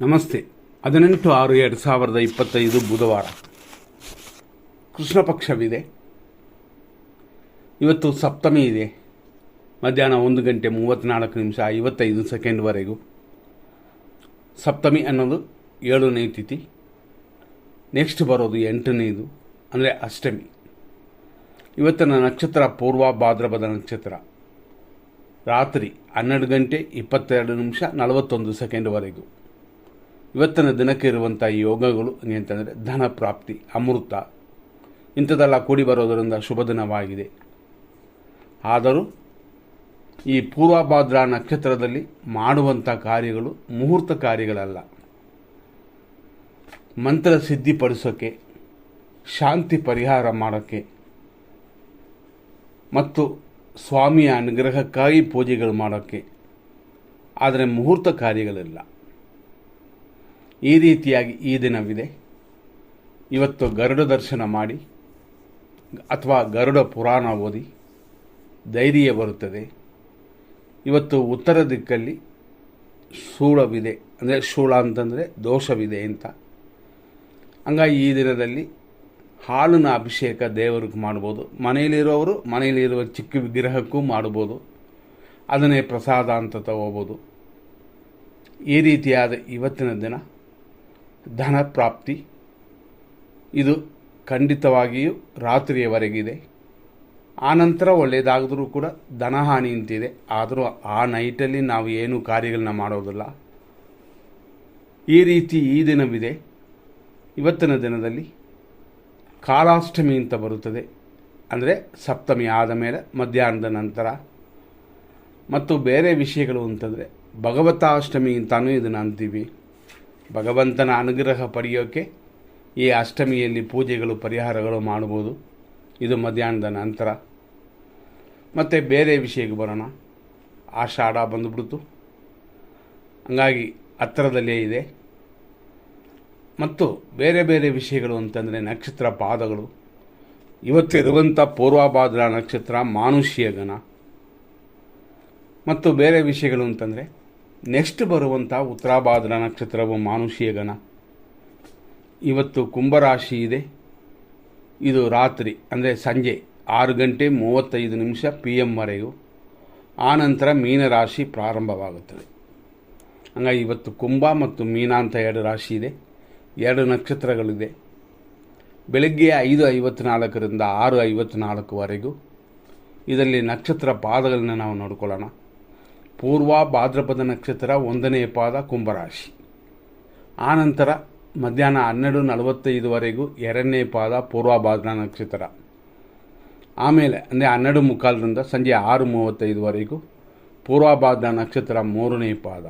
ನಮಸ್ತೆ. 18/6/2025 ಬುಧವಾರ, ಕೃಷ್ಣ ಪಕ್ಷವಿದೆ. ಇವತ್ತು ಸಪ್ತಮಿ ಇದೆ. ಮಧ್ಯಾಹ್ನ 1:34:55 ಸಪ್ತಮಿ ಅನ್ನೋದು 7ನೇ ತಿಥಿ. ನೆಕ್ಸ್ಟ್ ಬರೋದು 8ನೇದು, ಅಂದರೆ ಅಷ್ಟಮಿ. ಇವತ್ತಿನ ನಕ್ಷತ್ರ ಪೂರ್ವ ಭಾದ್ರಪದ ನಕ್ಷತ್ರ. ರಾತ್ರಿ 12:22:41 ಇವತ್ತಿನ ದಿನಕ್ಕೆ ಇರುವಂಥ ಯೋಗಗಳು ಅಂತಂದರೆ ಧನ ಪ್ರಾಪ್ತಿ, ಅಮೃತ ಇಂಥದ್ದೆಲ್ಲ ಕೂಡಿ ಬರೋದರಿಂದ ಶುಭ ದಿನವಾಗಿದೆ. ಆದರೂ ಈ ಪೂರ್ವಭಾದ್ರ ನಕ್ಷತ್ರದಲ್ಲಿ ಮಾಡುವಂಥ ಕಾರ್ಯಗಳು ಮುಹೂರ್ತ ಕಾರ್ಯಗಳಲ್ಲ. ಮಂತ್ರ ಸಿದ್ಧಿಪಡಿಸೋಕ್ಕೆ, ಶಾಂತಿ ಪರಿಹಾರ ಮಾಡೋಕ್ಕೆ ಮತ್ತು ಸ್ವಾಮಿಯ ಅನುಗ್ರಹಕ್ಕಾಗಿ ಪೂಜೆಗಳು ಮಾಡೋಕ್ಕೆ, ಆದರೆ ಮುಹೂರ್ತ ಕಾರ್ಯಗಳಿಲ್ಲ. ಈ ರೀತಿಯಾಗಿ ಈ ದಿನವಿದೆ. ಇವತ್ತು ಗರುಡ ದರ್ಶನ ಮಾಡಿ ಅಥವಾ ಗರುಡ ಪುರಾಣ ಓದಿ ಧೈರ್ಯ ಬರುತ್ತದೆ. ಇವತ್ತು ಉತ್ತರ ದಿಕ್ಕಲ್ಲಿ ಶೂಳವಿದೆ, ಅಂದರೆ ಶೂಳ ಅಂತಂದರೆ ದೋಷವಿದೆ ಅಂತ. ಹಂಗಾಗಿ ಈ ದಿನದಲ್ಲಿ ಹಾಲಿನ ಅಭಿಷೇಕ ದೇವರಿಗೆ ಮಾಡ್ಬೋದು. ಮನೆಯಲ್ಲಿರೋರು ಮನೆಯಲ್ಲಿರುವ ಚಿಕ್ಕ ವಿಗ್ರಹಕ್ಕೂ ಮಾಡ್ಬೋದು. ಅದನ್ನೇ ಪ್ರಸಾದ ಅಂತ ತಗೋಬೋದು. ಈ ರೀತಿಯಾದ ಇವತ್ತಿನ ದಿನ ಧನ ಪ್ರಾಪ್ತಿ ಇದು ಖಂಡಿತವಾಗಿಯೂ ರಾತ್ರಿಯವರೆಗಿದೆ. ಆನಂತರ ಒಳ್ಳೆಯದಾಗಿದ್ರೂ ಕೂಡ ಧನಹಾನಿ ಅಂತಿದೆ. ಆದರೂ ಆ ನೈಟಲ್ಲಿ ನಾವು ಏನು ಕಾರ್ಯಗಳನ್ನ ಮಾಡೋದಿಲ್ಲ. ಈ ರೀತಿ ಈ ದಿನವಿದೆ. ಇವತ್ತಿನ ದಿನದಲ್ಲಿ ಕಾಲಾಷ್ಟಮಿ ಅಂತ ಬರುತ್ತದೆ, ಅಂದರೆ ಸಪ್ತಮಿ ಆದ ಮೇಲೆ ಮಧ್ಯಾಹ್ನದ ನಂತರ. ಮತ್ತು ಬೇರೆ ವಿಷಯಗಳು ಅಂತಂದರೆ ಭಗವತಾಷ್ಟಮಿ ಅಂತಲೂ ಇದನ್ನು ಅಂತೀವಿ. ಭಗವಂತನ ಅನುಗ್ರಹ ಪಡೆಯೋಕ್ಕೆ ಈ ಅಷ್ಟಮಿಯಲ್ಲಿ ಪೂಜೆಗಳು ಪರಿಹಾರಗಳು ಮಾಡ್ಬೋದು. ಇದು ಮಧ್ಯಾಹ್ನದ ನಂತರ. ಮತ್ತು ಬೇರೆ ವಿಷಯಕ್ಕೆ ಬರೋಣ. ಆಷಾಢ ಬಂದುಬಿಡ್ತು, ಹಂಗಾಗಿ ಹತ್ತಿರದಲ್ಲೇ ಇದೆ. ಮತ್ತು ಬೇರೆ ಬೇರೆ ವಿಷಯಗಳು ಅಂತಂದರೆ ನಕ್ಷತ್ರ ಪಾದಗಳು. ಇವತ್ತಿರುವಂಥ ಪೂರ್ವಭಾದ್ರ ನಕ್ಷತ್ರ ಮಾನುಷ್ಯ ಗಣ. ಮತ್ತು ಬೇರೆ ವಿಷಯಗಳು ಅಂತಂದರೆ ನೆಕ್ಸ್ಟ್ ಬರುವಂಥ ಉತ್ತರಾಭಾದ್ರ ನಕ್ಷತ್ರವು ಮಾನುಷ್ಯ ಗಣ. ಇವತ್ತು ಕುಂಭರಾಶಿ ಇದು ರಾತ್ರಿ, ಅಂದರೆ ಸಂಜೆ 6:35 PM ವರೆಗೂ. ಆನಂತರ ಮೀನರಾಶಿ ಪ್ರಾರಂಭವಾಗುತ್ತದೆ. ಹಂಗಾಗಿ ಇವತ್ತು ಕುಂಭ ಮತ್ತು ಮೀನ ಅಂತ 2 ರಾಶಿ ಇದೆ, 2 ನಕ್ಷತ್ರಗಳಿದೆ. ಬೆಳಗ್ಗೆ 5:54 6:54 ಇದರಲ್ಲಿ ನಕ್ಷತ್ರ ಪಾದಗಳನ್ನ ನಾವು ನೋಡ್ಕೊಳ್ಳೋಣ. ಪೂರ್ವ ಭಾದ್ರಪದ ನಕ್ಷತ್ರ 1ನೇ ಪಾದ ಕುಂಭರಾಶಿ. ಆನಂತರ ಮಧ್ಯಾಹ್ನ 12:45 2ನೇ ಪಾದ ಪೂರ್ವಭಾದ್ರ ನಕ್ಷತ್ರ. ಆಮೇಲೆ ಅಂದರೆ 12:45 ಸಂಜೆ 6:35 ಪೂರ್ವಭಾದ್ರ ನಕ್ಷತ್ರ 3ನೇ ಪಾದ.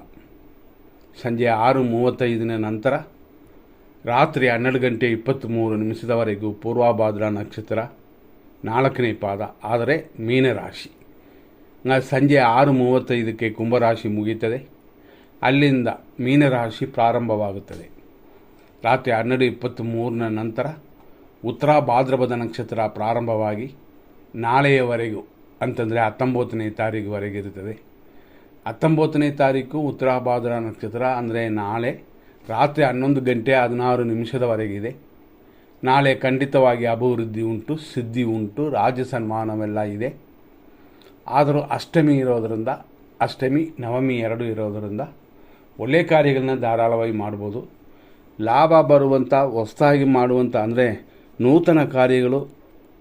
ಸಂಜೆ 6:35 ನಂತರ ರಾತ್ರಿ 12:23 ಪೂರ್ವಭಾದ್ರ ನಕ್ಷತ್ರ 4ನೇ ಪಾದ, ಆದರೆ ಮೀನರಾಶಿ. ಸಂಜೆ 6:35 ಕುಂಭರಾಶಿ ಮುಗೀತದೆ. ಅಲ್ಲಿಂದ ಮೀನರಾಶಿ ಪ್ರಾರಂಭವಾಗುತ್ತದೆ. ರಾತ್ರಿ 12:23 ನಂತರ ಉತ್ತರ ಭಾದ್ರಪದ ನಕ್ಷತ್ರ ಪ್ರಾರಂಭವಾಗಿ ನಾಳೆಯವರೆಗೂ, ಅಂತಂದರೆ 19ನೇ ತಾರೀಕುವರೆಗೆ ಇರುತ್ತದೆ. 19ನೇ ತಾರೀಕು ಉತ್ತರ ಭಾದ್ರ ನಕ್ಷತ್ರ, ಅಂದರೆ ನಾಳೆ ರಾತ್ರಿ 11:16 ನಾಳೆ ಖಂಡಿತವಾಗಿ ಅಭಿವೃದ್ಧಿ ಉಂಟು, ಸಿದ್ಧಿ ಉಂಟು, ರಾಜ್ಯ ಸನ್ಮಾನವೆಲ್ಲ ಇದೆ. ಆದರೂ ಅಷ್ಟಮಿ ಇರೋದರಿಂದ, ಅಷ್ಟಮಿ ನವಮಿ 2 ಇರೋದರಿಂದ ಒಳ್ಳೆಯ ಕಾರ್ಯಗಳನ್ನ ಧಾರಾಳವಾಗಿ ಮಾಡ್ಬೋದು. ಲಾಭ ಬರುವಂಥ ಹೊಸದಾಗಿ ಮಾಡುವಂಥ, ಅಂದರೆ ನೂತನ ಕಾರ್ಯಗಳು,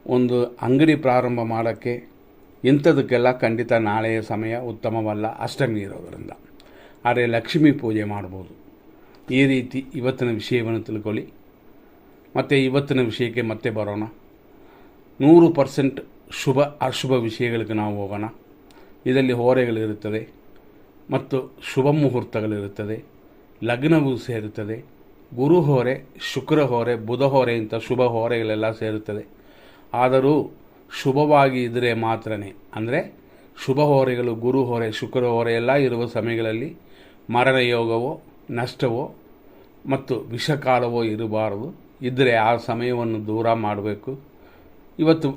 ಒಂದು ಅಂಗಡಿ ಪ್ರಾರಂಭ ಮಾಡೋಕ್ಕೆ ಇಂಥದಕ್ಕೆಲ್ಲ ಖಂಡಿತ ನಾಳೆಯ ಸಮಯ ಉತ್ತಮವಲ್ಲ, ಅಷ್ಟಮಿ ಇರೋದರಿಂದ. ಆದರೆ ಲಕ್ಷ್ಮೀ ಪೂಜೆ ಮಾಡ್ಬೋದು. ಈ ರೀತಿ ಇವತ್ತಿನ ವಿಷಯವನ್ನು ತಿಳ್ಕೊಳ್ಳಿ. ಮತ್ತು ಇವತ್ತಿನ ವಿಷಯಕ್ಕೆ ಮತ್ತೆ ಬರೋಣ. 100% ಶುಭ ಅಶುಭ ವಿಷಯಗಳಿಗೆ ನಾವು ಹೋಗೋಣ. ಇದರಲ್ಲಿ ಹೋರೆಗಳಿರುತ್ತದೆ ಮತ್ತು ಶುಭ ಮುಹೂರ್ತಗಳಿರುತ್ತದೆ, ಲಗ್ನವೂ ಸೇರುತ್ತದೆ, ಗುರು ಹೋರೆ, ಶುಕ್ರ ಹೋರೆ, ಬುಧ ಹೋರೆ ಅಂತ ಶುಭ ಹೋರೆಗಳೆಲ್ಲ ಸೇರುತ್ತದೆ. ಆದರೂ ಶುಭವಾಗಿ ಇದ್ದರೆ ಮಾತ್ರನೇ, ಅಂದರೆ ಶುಭ ಹೋರೆಗಳು ಗುರು ಹೋರೆ, ಶುಕ್ರ ಹೋರೆ ಎಲ್ಲ ಇರುವ ಸಮಯಗಳಲ್ಲಿ ಮರಣ ಯೋಗವೋ, ನಷ್ಟವೋ ಮತ್ತು ವಿಷಕಾಲವೋ ಇರಬಾರದು. ಇದ್ದರೆ ಆ ಸಮಯವನ್ನು ದೂರ ಮಾಡಬೇಕು. ಇವತ್ತು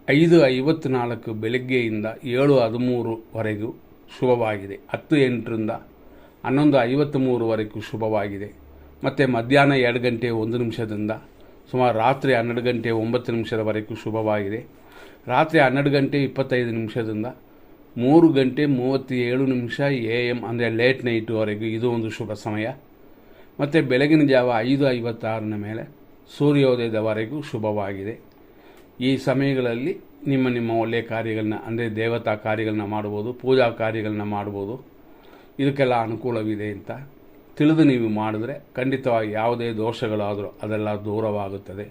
5:54 ಬೆಳಗ್ಗೆಯಿಂದ 7:13 ಶುಭವಾಗಿದೆ. 10:08 11:53ವರೆಗೂ ಶುಭವಾಗಿದೆ. ಮತ್ತು ಮಧ್ಯಾಹ್ನ 2 ಗಂಟೆ 1 ನಿಮಿಷದಿಂದ ಸುಮಾರು ರಾತ್ರಿ 12 ಗಂಟೆ 9 ನಿಮಿಷದವರೆಗೂ ಶುಭವಾಗಿದೆ. ರಾತ್ರಿ 12 ಗಂಟೆ 25 ನಿಮಿಷದಿಂದ 3 ಗಂಟೆ 37 ನಿಮಿಷ AM ಅಂದರೆ ಲೇಟ್ ನೈಟ್ವರೆಗೂ ಇದು ಒಂದು ಶುಭ ಸಮಯ. ಮತ್ತು ಬೆಳಗಿನ ಜಾವ 5:56ನ ಮೇಲೆ ಸೂರ್ಯೋದಯದವರೆಗೂ ಶುಭವಾಗಿದೆ. ಈ ಸಮಯಗಳಲ್ಲಿ ನಿಮ್ಮ ಒಳ್ಳೆಯ ಕಾರ್ಯಗಳನ್ನ ಅಂದರೆ ದೇವತಾ ಕಾರ್ಯಗಳನ್ನ ಮಾಡ್ಬೋದು, ಪೂಜಾ ಕಾರ್ಯಗಳನ್ನ ಮಾಡ್ಬೋದು. ಇದಕ್ಕೆಲ್ಲ ಅನುಕೂಲವಿದೆ ಅಂತ ತಿಳಿದು ನೀವು ಮಾಡಿದ್ರೆ ಖಂಡಿತವಾಗಿ ಯಾವುದೇ ದೋಷಗಳಾದರೂ ಅದೆಲ್ಲ ದೂರವಾಗುತ್ತದೆ.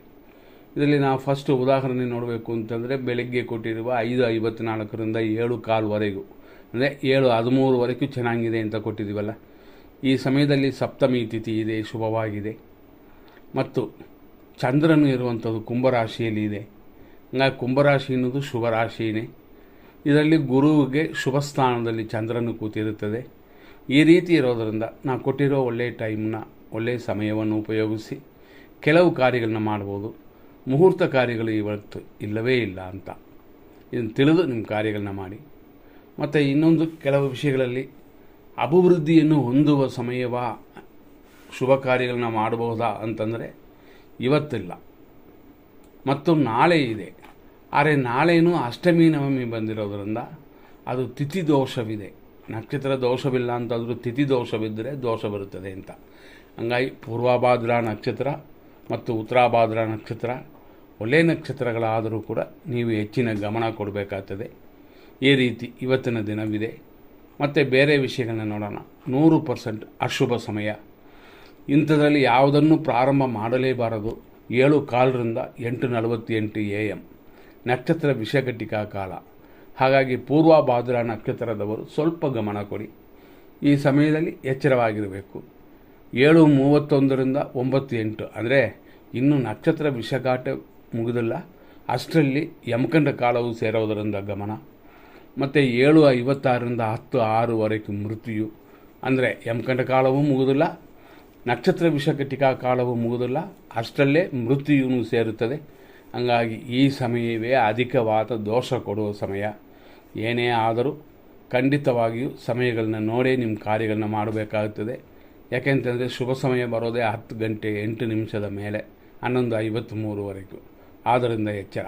ಇದರಲ್ಲಿ ನಾವು ಫಸ್ಟ್ ಉದಾಹರಣೆ ನೋಡಬೇಕು ಅಂತಂದರೆ ಬೆಳಗ್ಗೆ ಕೊಟ್ಟಿರುವ 5:54ರಿಂದ 7:15ವರೆಗೂ ಅಂದರೆ 7:13ವರೆಗೂ ಚೆನ್ನಾಗಿದೆ ಅಂತ ಕೊಟ್ಟಿದ್ದೀವಲ್ಲ. ಈ ಸಮಯದಲ್ಲಿ ಸಪ್ತಮಿ ತಿಥಿ ಇದೆ, ಶುಭವಾಗಿದೆ. ಮತ್ತು ಚಂದ್ರನು ಇರುವಂಥದ್ದು ಕುಂಭರಾಶಿಯಲ್ಲಿ ಇದೆ. ಹಂಗಾಗಿ ಕುಂಭರಾಶಿ ಅನ್ನೋದು ಶುಭ ರಾಶಿಯೇ. ಇದರಲ್ಲಿ ಗುರುವಿಗೆ ಶುಭ ಸ್ಥಾನದಲ್ಲಿ ಚಂದ್ರನು ಕೂತಿರುತ್ತದೆ. ಈ ರೀತಿ ಇರೋದರಿಂದ ನಾವು ಕೊಟ್ಟಿರೋ ಒಳ್ಳೆಯ ಟೈಮ್ನ ಒಳ್ಳೆಯ ಸಮಯವನ್ನು ಉಪಯೋಗಿಸಿ ಕೆಲವು ಕಾರ್ಯಗಳನ್ನ ಮಾಡ್ಬೋದು. ಮುಹೂರ್ತ ಕಾರ್ಯಗಳು ಇವತ್ತು ಇಲ್ಲವೇ ಇಲ್ಲ ಅಂತ ಇದನ್ನು ತಿಳಿದು ನಿಮ್ಮ ಕಾರ್ಯಗಳನ್ನ ಮಾಡಿ. ಮತ್ತು ಇನ್ನೊಂದು ಕೆಲವು ವಿಷಯಗಳಲ್ಲಿ ಅಭಿವೃದ್ಧಿಯನ್ನು ಹೊಂದುವ ಸಮಯವಾ ಶುಭ ಕಾರ್ಯಗಳನ್ನ ಮಾಡಬಹುದಾ ಅಂತಂದರೆ ಇವತ್ತಿಲ್ಲ ಮತ್ತು ನಾಳೆ ಇದೆ. ಆದರೆ ನಾಳೆಯೂ ಅಷ್ಟಮಿ ನವಮಿ ಬಂದಿರೋದರಿಂದ ಅದು ತಿಥಿ ದೋಷವಿದೆ. ನಕ್ಷತ್ರ ದೋಷವಿಲ್ಲ ಅಂತಾದರೂ ತಿಥಿ ದೋಷವಿದ್ದರೆ ದೋಷ ಬರುತ್ತದೆ ಅಂತ. ಹಂಗಾಗಿ ಪೂರ್ವಭಾದ್ರಾ ನಕ್ಷತ್ರ ಮತ್ತು ಉತ್ತರಾಭಾದ್ರಾ ನಕ್ಷತ್ರ ಒಳ್ಳೆಯ ನಕ್ಷತ್ರಗಳಾದರೂ ಕೂಡ ನೀವು ಹೆಚ್ಚಿನ ಗಮನ ಕೊಡಬೇಕಾಗ್ತದೆ. ಈ ರೀತಿ ಇವತ್ತಿನ ದಿನವಿದೆ. ಮತ್ತು ಬೇರೆ ವಿಷಯಗಳನ್ನ ನೋಡೋಣ. 100% ಅಶುಭ ಸಮಯ. ಇಂಥದ್ರಲ್ಲಿ ಯಾವುದನ್ನು ಪ್ರಾರಂಭ ಮಾಡಲೇಬಾರದು. 7:15ರಿಂದ 8:48 AM ನಕ್ಷತ್ರ ವಿಷಘಟಿಕಾ ಕಾಲ. ಹಾಗಾಗಿ ಪೂರ್ವಭಾದ್ರಾ ನಕ್ಷತ್ರದವರು ಸ್ವಲ್ಪ ಗಮನ ಕೊಡಿ. ಈ ಸಮಯದಲ್ಲಿ ಎಚ್ಚರವಾಗಿರಬೇಕು. 7:31ರಿಂದ 9:08 ಅಂದರೆ ಇನ್ನೂ ನಕ್ಷತ್ರ ವಿಷಘಾಟ ಮುಗಿದಿಲ್ಲ, ಅಷ್ಟರಲ್ಲಿ ಯಮಕಂಡ ಕಾಲವು ಸೇರೋದರಿಂದ ಗಮನ. ಮತ್ತು 7:56ರಿಂದ 10:06ವರೆಗೂ ಮೃತ್ಯು ಅಂದರೆ ಯಮಕಂಡ ಕಾಲವೂ ಮುಗಿದಿಲ್ಲ, ನಕ್ಷತ್ರ ವಿಷಘಟಿಕಾ ಕಾಲವೂ ಮುಗಿದಿಲ್ಲ, ಅಷ್ಟರಲ್ಲೇ ಮೃತ್ಯುವು ಸೇರುತ್ತದೆ. ಹಂಗಾಗಿ ಈ ಸಮಯವೇ ಅಧಿಕವಾದ ದೋಷ ಕೊಡುವ ಸಮಯ. ಏನೇ ಆದರೂ ಖಂಡಿತವಾಗಿಯೂ ಸಮಯಗಳನ್ನ ನೋಡೇ ನಿಮ್ಮ ಕಾರ್ಯಗಳನ್ನ ಮಾಡಬೇಕಾಗುತ್ತದೆ. ಯಾಕೆಂತಂದರೆ ಶುಭ ಸಮಯ ಬರೋದೇ 10 ಗಂಟೆ 8 ನಿಮಿಷದ ಮೇಲೆ 11:53ವರೆಗೂ. ಆದ್ದರಿಂದ ಎಚ್ಚರ.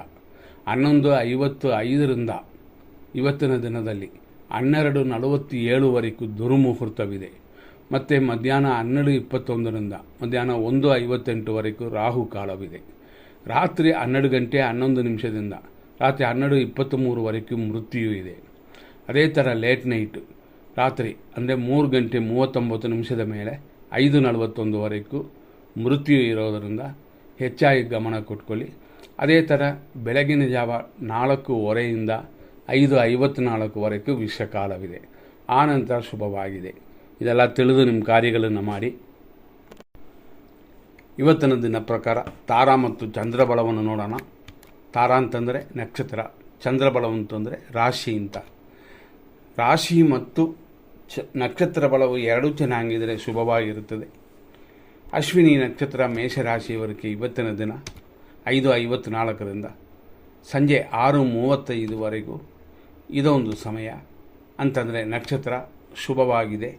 11:55ರಿಂದ ಇವತ್ತಿನ ದಿನದಲ್ಲಿ 12:47ವರೆಗೂ ದುರ್ಮುಹೂರ್ತವಿದೆ. ಮತ್ತು ಮಧ್ಯಾಹ್ನ 12:21ರಿಂದ ಮಧ್ಯಾಹ್ನ 1:58ವರೆಗೂ ರಾಹು ಕಾಲವಿದೆ. ರಾತ್ರಿ 12 ಗಂಟೆ 11 ನಿಮಿಷದಿಂದ ರಾತ್ರಿ 12:23ವರೆಗೂ ಮೃತ್ಯು ಇದೆ. ಅದೇ ಥರ ಲೇಟ್ ನೈಟು ರಾತ್ರಿ ಅಂದರೆ 3 ಗಂಟೆ 39 ನಿಮಿಷದ ಮೇಲೆ 5:41ವರೆಗೂ ಮೃತ್ಯು ಇರೋದರಿಂದ ಹೆಚ್ಚಾಗಿ ಗಮನ ಕೊಟ್ಕೊಳ್ಳಿ. ಅದೇ ಥರ ಬೆಳಗಿನ ಜಾವ 4:15ರಿಂದ 5:54ವರೆಗೂ ವಿಷಕಾಲವಿದೆ. ಆನಂತರ ಶುಭವಾಗಿದೆ. ಇದೆಲ್ಲ ತಿಳಿದು ನಿಮ್ಮ ಕಾರ್ಯಗಳನ್ನು ಮಾಡಿ. ಇವತ್ತಿನ ದಿನ ಪ್ರಕಾರ ತಾರಾ ಮತ್ತು ಚಂದ್ರಬಲವನ್ನು ನೋಡೋಣ. ತಾರಾ ಅಂತಂದರೆ ನಕ್ಷತ್ರ, ಚಂದ್ರಬಲ ಅಂತಂದರೆ ರಾಶಿ ಅಂತ. ರಾಶಿ ಮತ್ತು ನಕ್ಷತ್ರ ಬಲವು ಎರಡೂ ಚೆನ್ನಾಗಿದ್ದರೆ ಶುಭವಾಗಿರುತ್ತದೆ. ಅಶ್ವಿನಿ ನಕ್ಷತ್ರ ಮೇಷರಾಶಿಯವರೆಗೆ ಇವತ್ತಿನ ದಿನ 5:54ರಿಂದ ಸಂಜೆ 6:35ವರೆಗೂ ಇದೊಂದು ಸಮಯ. ಅಂತಂದರೆ ನಕ್ಷತ್ರ ಶುಭವಾಗಿದೆ.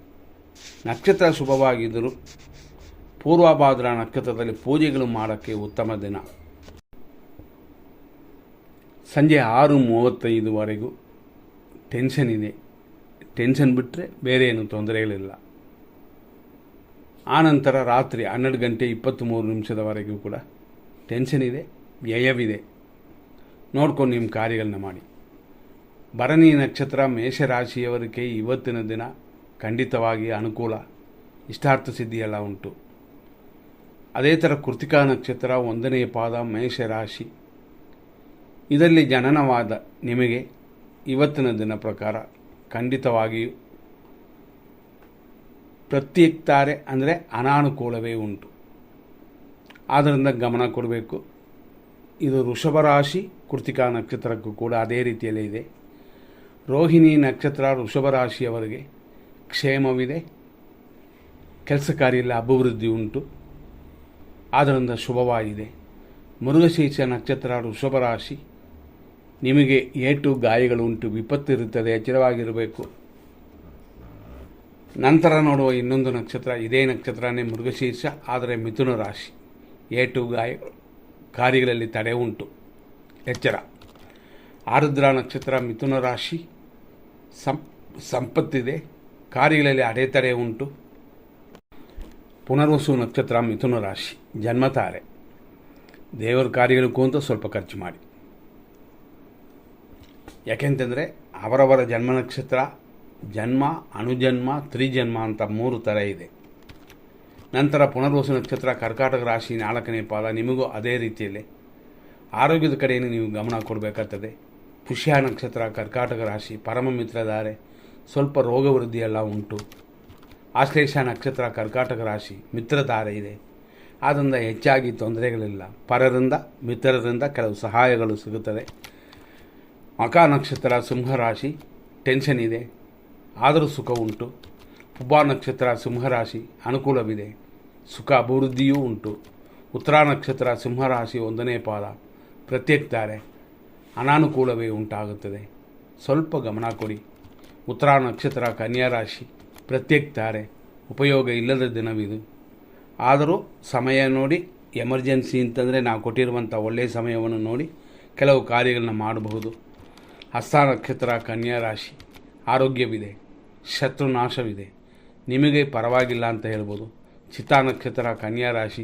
ನಕ್ಷತ್ರ ಶುಭವಾಗಿದ್ದರೂ ಪೂರ್ವಭಾದ್ರಾ ನಕ್ಷತ್ರದಲ್ಲಿ ಪೂಜೆಗಳು ಮಾಡೋಕ್ಕೆ ಉತ್ತಮ ದಿನ. ಸಂಜೆ 6:35ವರೆಗೂ ಟೆನ್ಷನ್ ಇದೆ. ಟೆನ್ಷನ್ ಬಿಟ್ಟರೆ ಬೇರೆ ಏನು ತೊಂದರೆಗಳಿಲ್ಲ. ಆನಂತರ ರಾತ್ರಿ 12 ಗಂಟೆ 23 ನಿಮಿಷದವರೆಗೂ ಕೂಡ ಟೆನ್ಷನ್ ಇದೆ, ವ್ಯಯವಿದೆ. ನೋಡ್ಕೊಂಡು ನಿಮ್ಮ ಕಾರ್ಯಗಳನ್ನ ಮಾಡಿ. ಭರಣಿ ನಕ್ಷತ್ರ ಮೇಷರಾಶಿಯವರಿಗೆ ಇವತ್ತಿನ ದಿನ ಖಂಡಿತವಾಗಿ ಅನುಕೂಲ, ಇಷ್ಟಾರ್ಥ ಸಿದ್ಧಿಯೆಲ್ಲ ಉಂಟು. ಅದೇ ಥರ ಕೃತಿಕಾ ನಕ್ಷತ್ರ 1ನೇ ಪಾದ ಮೇಷರಾಶಿ. ಇದರಲ್ಲಿ ಜನನವಾದ ನಿಮಗೆ ಇವತ್ತಿನ ದಿನ ಪ್ರಕಾರ ಖಂಡಿತವಾಗಿಯೂ ಪ್ರತ್ಯೇಕ್ತಾರೆ ಅಂದರೆ ಅನಾನುಕೂಲವೇ ಉಂಟು. ಆದ್ದರಿಂದ ಗಮನ ಕೊಡಬೇಕು. ಇದು ವೃಷಭ ರಾಶಿ ಕೃತಿಕಾ ನಕ್ಷತ್ರಕ್ಕೂ ಕೂಡ ಅದೇ ರೀತಿಯಲ್ಲೇ ಇದೆ. ರೋಹಿಣಿ ನಕ್ಷತ್ರ ವೃಷಭ ರಾಶಿಯವರಿಗೆ ಕ್ಷೇಮವಿದೆ, ಕೆಲಸ ಕಾರ್ಯದಲ್ಲಿ ಅಭಿವೃದ್ಧಿ ಉಂಟು, ಆದ್ದರಿಂದ ಶುಭವಾಗಿದೆ. ಮೃಗಶೀರ್ಷ ನಕ್ಷತ್ರ ವೃಷಭ ರಾಶಿ, ನಿಮಗೆ ಏಟು ಗಾಯಗಳು ಉಂಟು, ವಿಪತ್ತು ಇರುತ್ತದೆ, ಎಚ್ಚರವಾಗಿರಬೇಕು. ನಂತರ ನೋಡುವ ಇನ್ನೊಂದು ನಕ್ಷತ್ರ, ಇದೇ ನಕ್ಷತ್ರನೇ ಮೃಗಶೀರ್ಷ, ಆದರೆ ಮಿಥುನ ರಾಶಿ. ಏಟು ಕಾರ್ಯಗಳಲ್ಲಿ ತಡೆ ಉಂಟು, ಎಚ್ಚರ. ಆರುದ್ರ ನಕ್ಷತ್ರ ಮಿಥುನ ರಾಶಿ, ಸಂಪತ್ತಿದೆ, ಕಾರ್ಯಗಳಲ್ಲಿ ಅಡೆತಡೆ ಉಂಟು. ಪುನರ್ವಸು ನಕ್ಷತ್ರ ಮಿಥುನ ರಾಶಿ, ಜನ್ಮತಾರೆ. ದೇವರ ಕಾರ್ಯಗಳಿಗೂ ಅಂತ ಸ್ವಲ್ಪ ಖರ್ಚು ಮಾಡಿ. ಯಾಕೆಂತಂದರೆ ಅವರವರ ಜನ್ಮ ನಕ್ಷತ್ರ, ಜನ್ಮ, ಅನುಜನ್ಮ, ತ್ರಿಜನ್ಮ ಅಂತ 3 ಥರ ಇದೆ. ನಂತರ ಪುನರ್ವಸು ನಕ್ಷತ್ರ ಕರ್ಕಾಟಕ ರಾಶಿ 4ನೇ ಪಾದ, ನಿಮಗೂ ಅದೇ ರೀತಿಯಲ್ಲಿ ಆರೋಗ್ಯದ ಕಡೆಯನ್ನು ನೀವು ಗಮನ ಕೊಡಬೇಕಾಗ್ತದೆ. ಪುಷ್ಯ ನಕ್ಷತ್ರ ಕರ್ಕಾಟಕ ರಾಶಿ, ಪರಮ ಮಿತ್ರಧಾರೆ, ಸ್ವಲ್ಪ ರೋಗ ವೃದ್ಧಿಯೆಲ್ಲ ಉಂಟು. ಆಶ್ಲೇಷ ನಕ್ಷತ್ರ ಕರ್ಕಾಟಕ ರಾಶಿ, ಮಿತ್ರಧಾರೆ ಇದೆ, ಆದ್ದರಿಂದ ಹೆಚ್ಚಾಗಿ ತೊಂದರೆಗಳಿಲ್ಲ. ಪರರಿಂದ ಮಿತ್ರರಿಂದ ಕೆಲವು ಸಹಾಯಗಳು ಸಿಗುತ್ತದೆ. ಮಖ ನಕ್ಷತ್ರ ಸಿಂಹರಾಶಿ, ಟೆನ್ಷನ್ ಇದೆ, ಆದರೂ ಸುಖ ಉಂಟು. ಪುಬ್ಬ ನಕ್ಷತ್ರ ಸಿಂಹರಾಶಿ, ಅನುಕೂಲವಿದೆ, ಸುಖ ಅಭಿವೃದ್ಧಿಯೂ ಉಂಟು. ಉತ್ತರ ನಕ್ಷತ್ರ ಸಿಂಹರಾಶಿ 1ನೇ ಪಾದ, ಪ್ರತ್ಯೇಕ್ತಾರೆ, ಅನಾನುಕೂಲವೇ ಉಂಟಾಗುತ್ತದೆ, ಸ್ವಲ್ಪ ಗಮನ ಕೊಡಿ. ಉತ್ತರ ನಕ್ಷತ್ರ ಕನ್ಯಾ ರಾಶಿ, ಪ್ರತ್ಯೇಕ್ತಾರೆ, ಉಪಯೋಗ ಇಲ್ಲದ ದಿನವಿದು. ಆದರೂ ಸಮಯ ನೋಡಿ, ಎಮರ್ಜೆನ್ಸಿ ಅಂತಂದರೆ ನಾವು ಕೊಟ್ಟಿರುವಂಥ ಒಳ್ಳೆಯ ಸಮಯವನ್ನು ನೋಡಿ ಕೆಲವು ಕಾರ್ಯಗಳನ್ನ ಮಾಡಬಹುದು. ಹಸ್ತ ನಕ್ಷತ್ರ ಕನ್ಯಾ ರಾಶಿ, ಆರೋಗ್ಯವಿದೆ, ಶತ್ರುನಾಶವಿದೆ, ನಿಮಗೆ ಪರವಾಗಿಲ್ಲ ಅಂತ ಹೇಳ್ಬೋದು. ಚಿತ್ತಾ ನಕ್ಷತ್ರ ಕನ್ಯಾ ರಾಶಿ,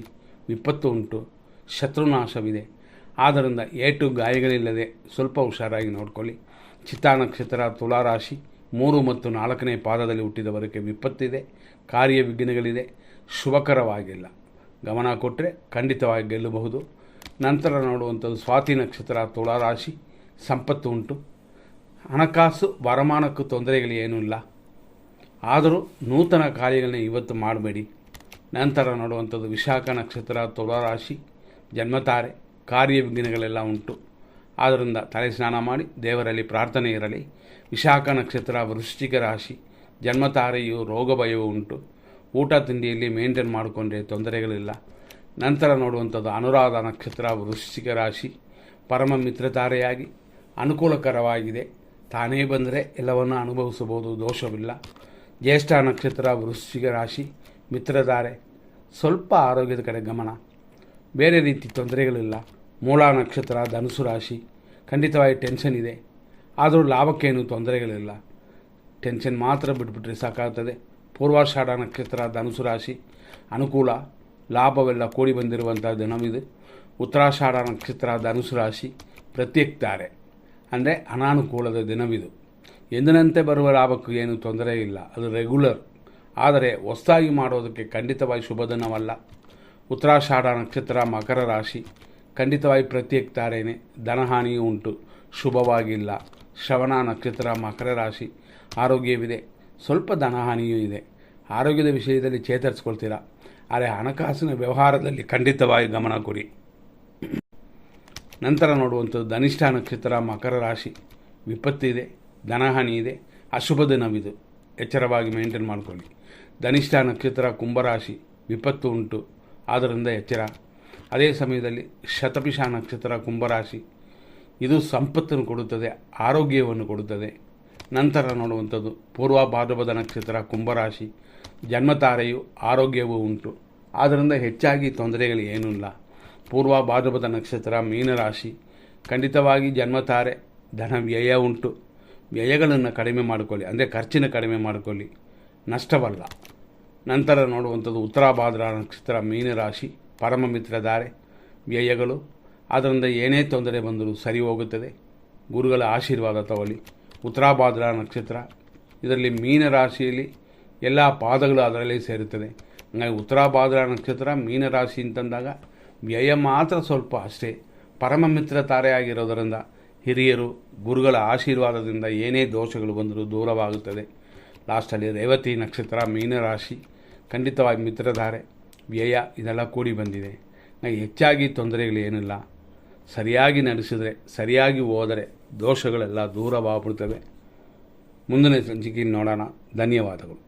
ವಿಪತ್ತು ಉಂಟು, ಶತ್ರುನಾಶವಿದೆ, ಆದ್ದರಿಂದ ಏಟು ಗಾಯಗಳಿಲ್ಲದೆ ಸ್ವಲ್ಪ ಹುಷಾರಾಗಿ ನೋಡ್ಕೊಳ್ಳಿ. ಚಿತ್ತಾ ನಕ್ಷತ್ರ ತುಲಾರಾಶಿ, 3 ಮತ್ತು 4ನೇ ಪಾದದಲ್ಲಿ ಹುಟ್ಟಿದವರಿಗೆ ವಿಪತ್ತಿದೆ, ಕಾರ್ಯ ವಿಘ್ನಗಳಿದೆ, ಶುಭಕರವಾಗಿಲ್ಲ. ಗಮನ ಕೊಟ್ಟರೆ ಖಂಡಿತವಾಗಿ ಗೆಲ್ಲಬಹುದು. ನಂತರ ನೋಡುವಂಥದ್ದು ಸ್ವಾತಿ ನಕ್ಷತ್ರ ತುಲಾರಾಶಿ, ಸಂಪತ್ತು ಉಂಟು, ಹಣಕಾಸು ವರಮಾನಕ್ಕೂ ತೊಂದರೆಗಳು ಏನೂ ಇಲ್ಲ, ಆದರೂ ನೂತನ ಕಾರ್ಯಗಳನ್ನ ಇವತ್ತು ಮಾಡಬೇಡಿ. ನಂತರ ನೋಡುವಂಥದ್ದು ವಿಶಾಖ ನಕ್ಷತ್ರ ತುಲಾರಾಶಿ, ಜನ್ಮತಾರೆ, ಕಾರ್ಯ ವಿಘ್ನಗಳೆಲ್ಲ ಉಂಟು, ಆದ್ದರಿಂದ ತಲೆ ಸ್ನಾನ ಮಾಡಿ ದೇವರಲ್ಲಿ ಪ್ರಾರ್ಥನೆ ಇರಲಿ. ವಿಶಾಖ ನಕ್ಷತ್ರ ವೃಶ್ಚಿಕ ರಾಶಿ, ಜನ್ಮತಾರೆಯು ರೋಗ ಭಯವೂ ಉಂಟು, ಊಟ ತಿಂಡಿಯಲ್ಲಿ ಮೇಂಟೈನ್ ಮಾಡಿಕೊಂಡ್ರೆ ತೊಂದರೆಗಳಿಲ್ಲ. ನಂತರ ನೋಡುವಂಥದ್ದು ಅನುರಾಧ ನಕ್ಷತ್ರ ವೃಶ್ಚಿಕ ರಾಶಿ, ಪರಮ ಮಿತ್ರತಾರೆಯಾಗಿ ಅನುಕೂಲಕರವಾಗಿದೆ, ತಾನೇ ಬಂದರೆ ಎಲ್ಲವನ್ನು ಅನುಭವಿಸಬಹುದು, ದೋಷವಿಲ್ಲ. ಜ್ಯೇಷ್ಠ ನಕ್ಷತ್ರ ವೃಶ್ಚಿಕ ರಾಶಿ, ಮಿತ್ರಧಾರೆ, ಸ್ವಲ್ಪ ಆರೋಗ್ಯದ ಕಡೆ ಗಮನ, ಬೇರೆ ರೀತಿ ತೊಂದರೆಗಳಿಲ್ಲ. ಮೂಲ ನಕ್ಷತ್ರ ಧನುಸು ರಾಶಿ, ಖಂಡಿತವಾಗಿ ಟೆನ್ಷನ್ ಇದೆ, ಆದರೂ ಲಾಭಕ್ಕೇನು ತೊಂದರೆಗಳಿಲ್ಲ, ಟೆನ್ಷನ್ ಮಾತ್ರ ಬಿಟ್ಬಿಟ್ರೆ ಸಾಕಾಗ್ತದೆ. ಪೂರ್ವಾಷಾಢ ನಕ್ಷತ್ರ ಧನುಸು ರಾಶಿ, ಅನುಕೂಲ, ಲಾಭವೆಲ್ಲ ಕೂಡಿ ಬಂದಿರುವಂಥ ದಿನವಿದು. ಉತ್ತರಾಷಾಢ ನಕ್ಷತ್ರ ಧನುಸು ರಾಶಿ, ಪ್ರತ್ಯೇಕ್ತಾರೆ, ಅಂದರೆ ಅನಾನುಕೂಲದ ದಿನವಿದು. ಎಂದಿನಂತೆ ಬರುವ ಲಾಭಕ್ಕೂ ಏನು ತೊಂದರೆ ಇಲ್ಲ, ಅದು ರೆಗ್ಯುಲರ್, ಆದರೆ ಹೊಸದಾಗಿ ಮಾಡೋದಕ್ಕೆ ಖಂಡಿತವಾಗಿ ಶುಭ ದಿನವಲ್ಲ. ಉತ್ತರಾಷಾಢ ನಕ್ಷತ್ರ ಮಕರ ರಾಶಿ, ಖಂಡಿತವಾಗಿ ಪ್ರತ್ಯೇಕ್ತಾರೇನೆ, ಧನಹಾನಿಯೂ ಉಂಟು, ಶುಭವಾಗಿಲ್ಲ. ಶ್ರವಣ ನಕ್ಷತ್ರ ಮಕರ ರಾಶಿ, ಆರೋಗ್ಯವಿದೆ, ಸ್ವಲ್ಪ ಧನಹಾನಿಯೂ ಇದೆ, ಆರೋಗ್ಯದ ವಿಷಯದಲ್ಲಿ ಚೇತರಿಸ್ಕೊಳ್ತೀರಾ, ಆದರೆ ಹಣಕಾಸಿನ ವ್ಯವಹಾರದಲ್ಲಿ ಖಂಡಿತವಾಗಿ ಗಮನ ಕೊಡಿ. ನಂತರ ನೋಡುವಂಥದ್ದು ಧನಿಷ್ಠ ನಕ್ಷತ್ರ ಮಕರ ರಾಶಿ, ವಿಪತ್ತಿದೆ, ಧನಹಾನಿ ಇದೆ, ಅಶುಭ ದಿನವಿದು, ಎಚ್ಚರವಾಗಿ ಮೇಂಟೈನ್ ಮಾಡಿಕೊಳ್ಳಿ. ಧನಿಷ್ಠ ನಕ್ಷತ್ರ ಕುಂಭರಾಶಿ, ವಿಪತ್ತು ಉಂಟು, ಆದ್ದರಿಂದ ಎಚ್ಚರ. ಅದೇ ಸಮಯದಲ್ಲಿ ಶತಭಿಷ ನಕ್ಷತ್ರ ಕುಂಭರಾಶಿ, ಇದು ಸಂಪತ್ತನ್ನು ಕೊಡುತ್ತದೆ, ಆರೋಗ್ಯವನ್ನು ಕೊಡುತ್ತದೆ. ನಂತರ ನೋಡುವಂಥದ್ದು ಪೂರ್ವ ಭಾದ್ರಪದ ನಕ್ಷತ್ರ ಕುಂಭರಾಶಿ, ಜನ್ಮತಾರೆಯು ಆರೋಗ್ಯವೂ ಉಂಟು, ಆದ್ದರಿಂದ ಹೆಚ್ಚಾಗಿ ತೊಂದರೆಗಳು ಏನೂ ಇಲ್ಲ. ಪೂರ್ವ ಭಾದ್ರಪದ ನಕ್ಷತ್ರ ಮೀನರಾಶಿ, ಖಂಡಿತವಾಗಿ ಜನ್ಮತಾರೆ, ಧನ ವ್ಯಯ ಉಂಟು, ವ್ಯಯಗಳನ್ನು ಕಡಿಮೆ ಮಾಡಿಕೊಳ್ಳಿ, ಅಂದರೆ ಖರ್ಚಿನ ಕಡಿಮೆ ಮಾಡಿಕೊಳ್ಳಿ, ನಷ್ಟವಲ್ಲ. ನಂತರ ನೋಡುವಂಥದ್ದು ಉತ್ತರ ಭಾದ್ರ ನಕ್ಷತ್ರ ಮೀನರಾಶಿ, ಪರಮ ಮಿತ್ರಧಾರೆ, ವ್ಯಯಗಳು, ಆದ್ದರಿಂದ ಏನೇ ತೊಂದರೆ ಬಂದರೂ ಸರಿ ಹೋಗುತ್ತದೆ, ಗುರುಗಳ ಆಶೀರ್ವಾದ ತಗೊಳ್ಳಿ. ಉತ್ತರ ಭಾದ್ರ ನಕ್ಷತ್ರ, ಇದರಲ್ಲಿ ಮೀನರಾಶಿಯಲ್ಲಿ ಎಲ್ಲ ಪಾದಗಳು ಅದರಲ್ಲಿ ಸೇರುತ್ತದೆ. ಹಾಗಾಗಿ ಉತ್ತರ ಭಾದ್ರ ನಕ್ಷತ್ರ ಮೀನರಾಶಿ ಅಂತಂದಾಗ ವ್ಯಯ ಮಾತ್ರ ಸ್ವಲ್ಪ ಅಷ್ಟೇ. ಪರಮ ಮಿತ್ರ ತಾರೆಯಾಗಿರೋದರಿಂದ ಹಿರಿಯರು ಗುರುಗಳ ಆಶೀರ್ವಾದದಿಂದ ಏನೇ ದೋಷಗಳು ಬಂದರೂ ದೂರವಾಗುತ್ತದೆ. ಲಾಸ್ಟಲ್ಲಿ ರೇವತಿ ನಕ್ಷತ್ರ ಮೀನರಾಶಿ, ಖಂಡಿತವಾಗಿ ಮಿತ್ರಧಾರೆ, ವ್ಯಯ ಇದೆಲ್ಲ ಕೂಡಿ ಬಂದಿದೆ. ಹೆಚ್ಚಾಗಿ ತೊಂದರೆಗಳೇನಿಲ್ಲ, ಸರಿಯಾಗಿ ನಡೆಸಿದರೆ, ಸರಿಯಾಗಿ ಹೋದರೆ ದೋಷಗಳೆಲ್ಲ ದೂರವಾಗ್ಬಿಡ್ತವೆ. ಮುಂದಿನ ಸಂಚಿಕೆಯಲ್ಲಿ ನೋಡೋಣ. ಧನ್ಯವಾದಗಳು.